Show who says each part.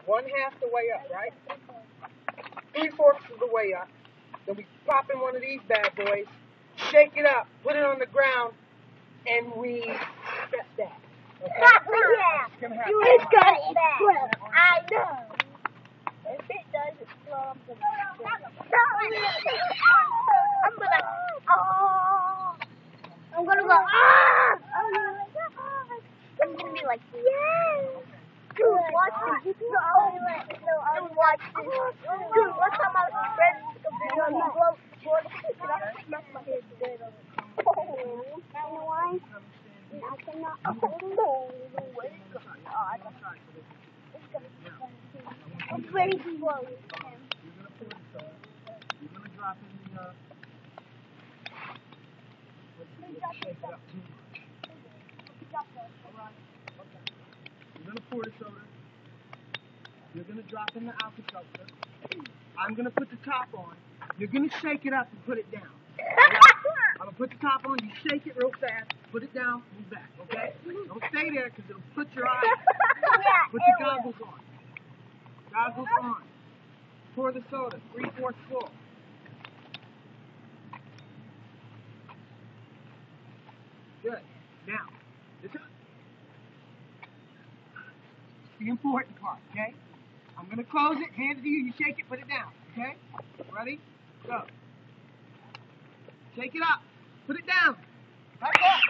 Speaker 1: One half the way up, right? 3/4 of the way up. Then we pop in one of these bad boys, shake it up, put it on the ground, and we step that. Okay?
Speaker 2: Yeah.
Speaker 1: It's gonna happen.
Speaker 2: It's gonna explode. I know. If it does explode, I'm gonna go, ah! I'm gonna be like, yeah! Dude, watch this. No, watch this. Dude, one time I was ready to go video on the globe, and I smacked my head dead on it. Oh, you know why? I cannot. Oh, no way. God. It's gonna be fun too. I'm ready to blow it.
Speaker 1: You're gonna drop in the shake it up too much. Alright. Okay. You're gonna pour the soda. You're gonna drop in the Alka-Seltzer. I'm gonna put the top on. You're gonna shake it up and put it down. I'm gonna put the top on. You shake it real fast. Put it down. Move back. Okay? Don't stay there because it'll put your eyes. Put the goggles on. Goggles on. Pour the soda. 3/4 full. Good. Now, this is the important part. Okay? I'm gonna close it. Hand it to you. You shake it. Put it down. Okay? Ready? Go. Shake it up. Put it down. Back up.